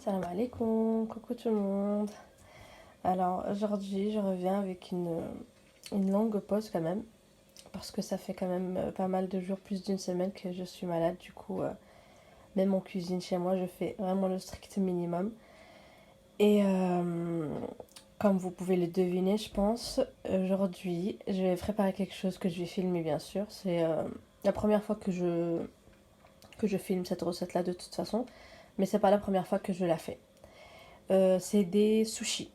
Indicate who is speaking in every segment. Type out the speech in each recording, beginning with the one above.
Speaker 1: Salam alaikum, coucou tout le monde. Alors aujourd'hui je reviens avec une longue pause quand même, parce que ça fait quand même pas mal de jours, plus d'une semaine que je suis malade. Du coup, même en cuisine chez moi, je fais vraiment le strict minimum. Et comme vous pouvez le deviner, je pense, aujourd'hui je vais préparer quelque chose que je vais filmer bien sûr. C'est la première fois que je filme cette recette-là de toute façon, mais c'est pas la première fois que je la fais. C'est des sushis.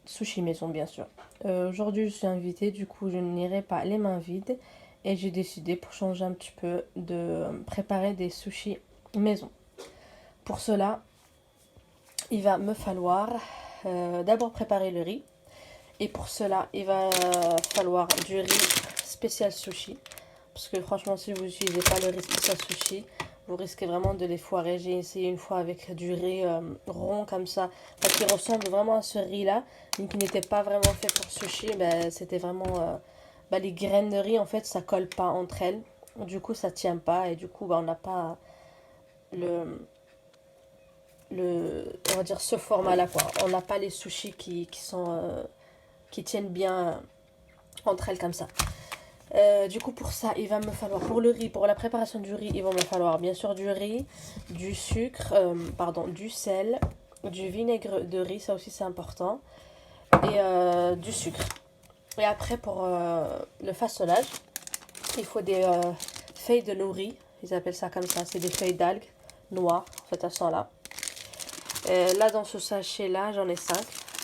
Speaker 1: Sushi maison, bien sûr. Aujourd'hui, je suis invitée, du coup, je n'irai pas les mains vides. Et j'ai décidé, pour changer un petit peu, de préparer des sushis maison. Pour cela, il va me falloir d'abord préparer le riz. Et pour cela, il va falloir du riz spécial sushi. Parce que franchement, si vous n'utilisez pas le riz spécial sushi, vous risquez vraiment de les foirer. J'ai essayé une fois avec du riz rond comme ça, qui ressemble vraiment à ce riz-là, mais qui n'était pas vraiment fait pour sushi. Ben, c'était vraiment... les graines de riz, en fait, ça colle pas entre elles. Du coup, ça tient pas. Et du coup, on n'a pas le, on va dire ce format-là, quoi. On n'a pas les sushis qui tiennent bien entre elles comme ça. Du coup, pour ça, il va me falloir, pour le riz, pour la préparation du riz, il va me falloir bien sûr du riz, du sucre, du sel, du vinaigre de riz, ça aussi c'est important, et du sucre. Et après, pour le façonnage, il faut des feuilles de nori, ils appellent ça comme ça, c'est des feuilles d'algues noires, en fait, elles sont là. Là, dans ce sachet-là, j'en ai 5.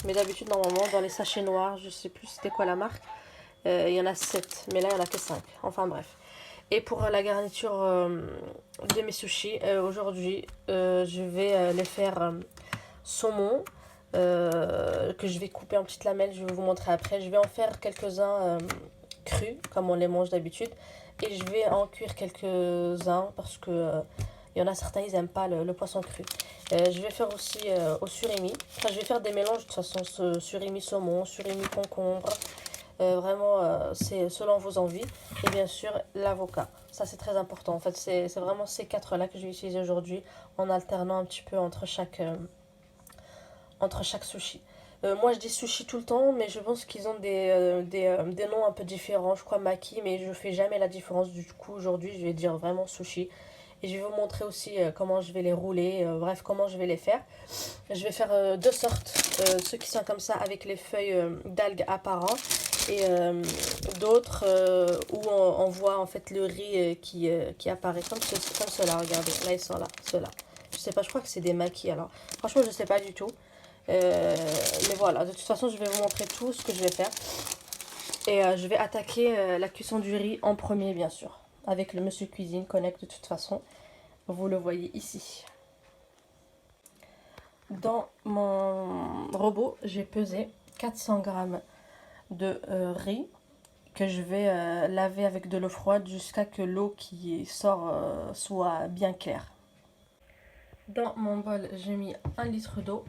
Speaker 1: Mais d'habitude, normalement, dans les sachets noirs, je sais plus c'était quoi la marque, il y en a 7, mais là il n'y en a que 5. Enfin bref. Et pour la garniture de mes sushis, aujourd'hui je vais les faire saumon, que je vais couper en petites lamelles, je vais vous montrer après. Je vais en faire quelques-uns crus, comme on les mange d'habitude. Et je vais en cuire quelques-uns parce que il y en a certains, ils n'aiment pas le poisson cru. Je vais faire aussi au surimi. Enfin, je vais faire des mélanges de toute façon, surimi saumon, surimi concombre. Vraiment, c'est selon vos envies. Et bien sûr, l'avocat. Ça, c'est très important. En fait, c'est vraiment ces quatre-là que je vais utiliser aujourd'hui en alternant un petit peu entre chaque sushi. Moi, je dis sushi tout le temps, mais je pense qu'ils ont des noms un peu différents. Je crois maki, mais je fais jamais la différence. Du coup, aujourd'hui, je vais dire vraiment sushi. Et je vais vous montrer aussi comment je vais les rouler, bref, comment je vais les faire. Je vais faire deux sortes, ceux qui sont comme ça avec les feuilles d'algues apparentes et d'autres où on voit en fait le riz qui apparaît comme cela, regardez, là ils sont là, ceux-là. Je sais pas, je crois que c'est des maquis alors. Franchement, je sais pas du tout. Mais voilà, de toute façon, je vais vous montrer tout ce que je vais faire. Et je vais attaquer la cuisson du riz en premier, bien sûr. Avec le monsieur cuisine connect de toute façon. Vous le voyez ici. Dans mon robot, j'ai pesé 400 g de riz que je vais laver avec de l'eau froide jusqu'à que l'eau qui sort soit bien claire. Dans mon bol, j'ai mis 1 litre d'eau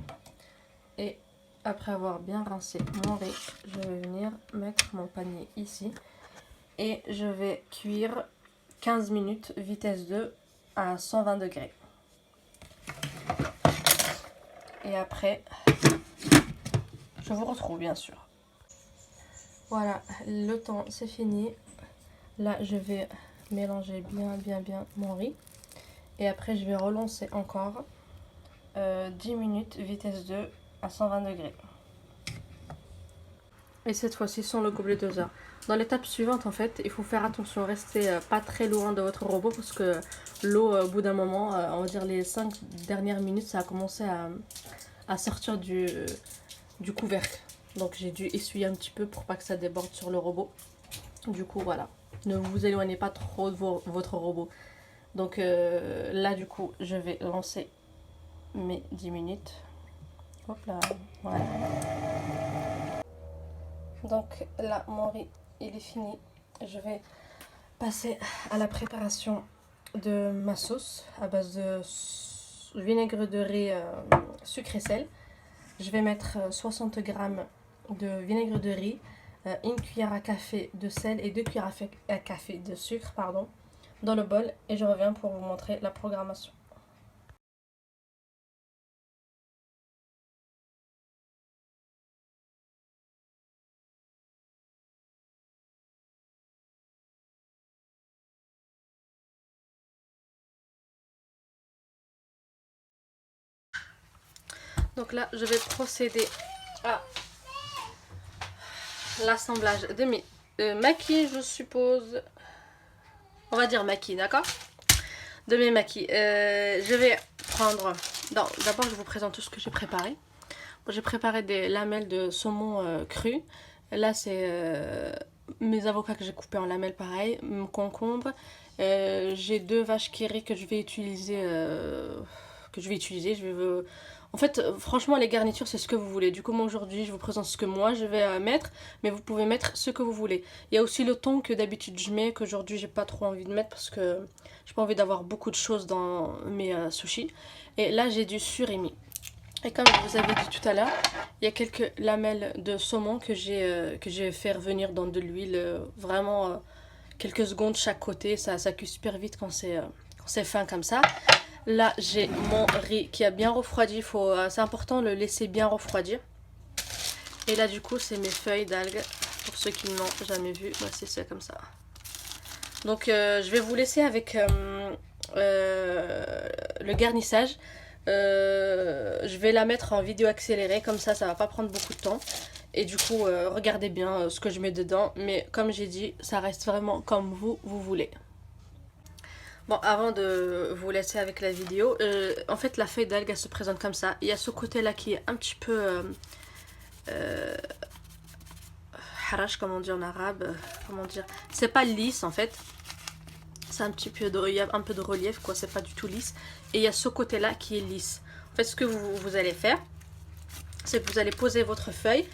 Speaker 1: et après avoir bien rincé mon riz, je vais venir mettre mon panier ici et je vais cuire 15 minutes vitesse 2 à 120 degrés. Et après, je vous retrouve bien sûr. Voilà, le temps c'est fini. Là, je vais mélanger bien mon riz. Et après, je vais relancer encore 10 minutes, vitesse 2 à 120 degrés. Et cette fois-ci, sans le gobelet doseur. Dans l'étape suivante, en fait, il faut faire attention, rester pas très loin de votre robot parce que l'eau, au bout d'un moment, on va dire les 5 dernières minutes, ça a commencé à sortir du couvercle. Donc j'ai dû essuyer un petit peu pour pas que ça déborde sur le robot. Du coup, voilà. Ne vous éloignez pas trop de votre robot. Donc là, du coup, je vais lancer mes 10 minutes. Hop là, voilà. Donc là, mon riz, il est fini. Je vais passer à la préparation de ma sauce à base de vinaigre de riz, sucre et sel. Je vais mettre 60 g de vinaigre de riz, une cuillère à café de sel et 2 cuillères à café de sucre, pardon, dans le bol. Et je reviens pour vous montrer la programmation. Donc là, je vais procéder à l'assemblage de mes maquis, je suppose. On va dire maquis, d'accord? De mes maquis. Je vais prendre... D'abord, je vous présente tout ce que j'ai préparé. Bon, j'ai préparé des lamelles de saumon cru. Là, c'est mes avocats que j'ai coupés en lamelles, pareil. Mon concombre. J'ai 2 vaches qui rit que je vais utiliser. En fait, franchement, les garnitures, c'est ce que vous voulez. Du coup, moi, aujourd'hui, je vous présente ce que moi, je vais mettre. Mais vous pouvez mettre ce que vous voulez. Il y a aussi le thon que d'habitude je mets, qu'aujourd'hui, j'ai pas trop envie de mettre parce que j'ai pas envie d'avoir beaucoup de choses dans mes sushis. Et là, j'ai du surimi. Et comme je vous avais dit tout à l'heure, il y a quelques lamelles de saumon que j'ai fait revenir dans de l'huile, vraiment quelques secondes chaque côté. Ça cuit super vite quand c'est fin comme ça. Là, j'ai mon riz qui a bien refroidi. C'est important de le laisser bien refroidir. Et là, du coup, c'est mes feuilles d'algues. Pour ceux qui ne l'ont jamais vu, bah, c'est ça comme ça. Donc, je vais vous laisser avec le garnissage. Je vais la mettre en vidéo accélérée, comme ça va pas prendre beaucoup de temps. Et du coup, regardez bien ce que je mets dedans. Mais comme j'ai dit, ça reste vraiment comme vous voulez. Bon, avant de vous laisser avec la vidéo, en fait la feuille d'algue elle se présente comme ça. Il y a ce côté là qui est un petit peu harash, comme on dit en arabe, comment dire, c'est pas lisse en fait. C'est un petit peu il y a un peu de relief quoi, c'est pas du tout lisse. Et il y a ce côté là qui est lisse. En fait, ce que vous allez faire, c'est que vous allez poser votre feuille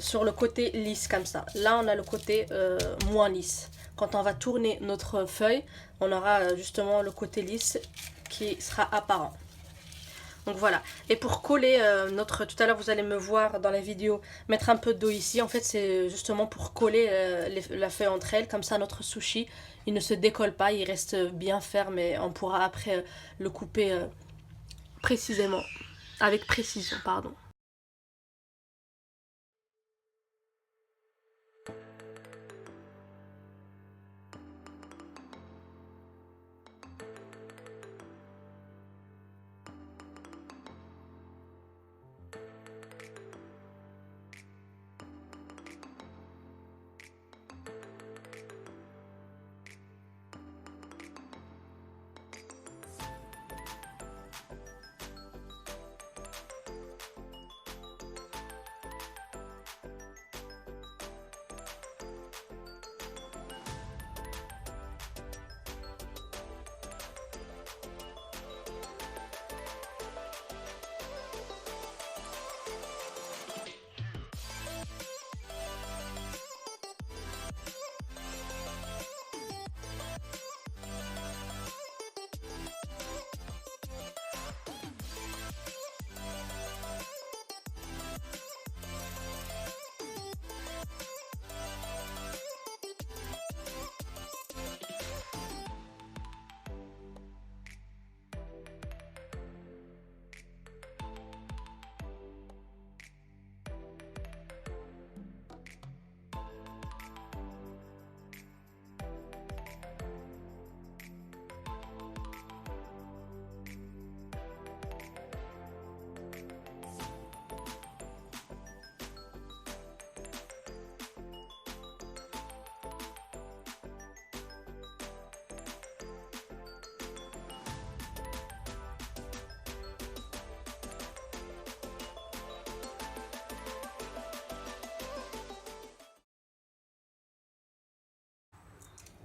Speaker 1: sur le côté lisse comme ça. Là on a le côté moins lisse. Quand on va tourner notre feuille, on aura justement le côté lisse qui sera apparent. Donc voilà. Et pour coller tout à l'heure vous allez me voir dans la vidéo mettre un peu d'eau ici. En fait c'est justement pour coller la feuille entre elles. Comme ça notre sushi il ne se décolle pas, il reste bien ferme et on pourra après le couper précisément. Avec précision, pardon.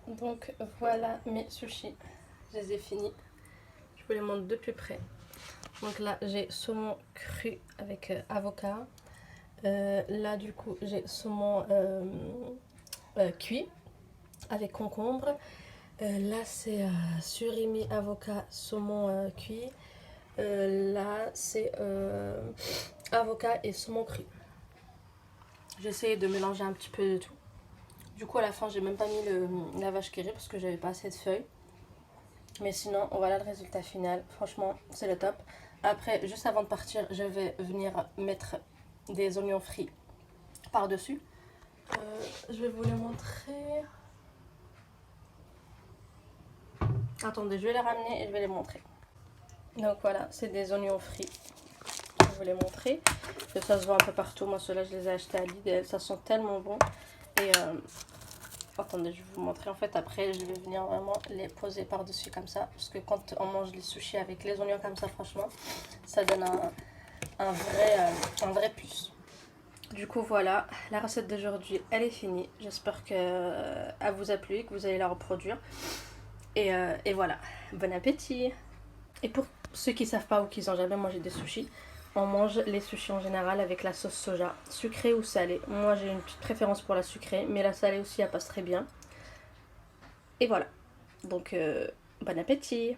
Speaker 1: Donc voilà mes sushis, je les ai finis. Je vous les montre de plus près. Donc là j'ai saumon cru avec avocat. Là du coup j'ai saumon cuit avec concombre. Là c'est surimi avocat saumon cuit. Là c'est avocat et saumon cru. J'essaie de mélanger un petit peu de tout. Du coup à la fin j'ai même pas mis la vache qui rit parce que j'avais pas assez de feuilles. Mais sinon voilà le résultat final. Franchement c'est le top. Après juste avant de partir je vais venir mettre des oignons frits par dessus. Je vais vous les montrer. Attendez, je vais les ramener et je vais les montrer. Donc voilà, c'est des oignons frits. vous les montrer. Et ça se voit un peu partout. Moi, ceux-là, je les ai achetés à Lidl. Ça sent tellement bon. Et attendez, je vais vous montrer. En fait, après, je vais venir vraiment les poser par-dessus comme ça. Parce que quand on mange les sushis avec les oignons comme ça, franchement, ça donne un vrai plus. Du coup, voilà, la recette d'aujourd'hui, elle est finie. J'espère qu'elle vous a plu et que vous allez la reproduire. Et voilà, bon appétit. Et pour ceux qui ne savent pas ou qui n'ont jamais mangé des sushis, on mange les sushis en général avec la sauce soja, sucrée ou salée. Moi, j'ai une petite préférence pour la sucrée, mais la salée aussi, elle passe très bien. Et voilà, donc bon appétit.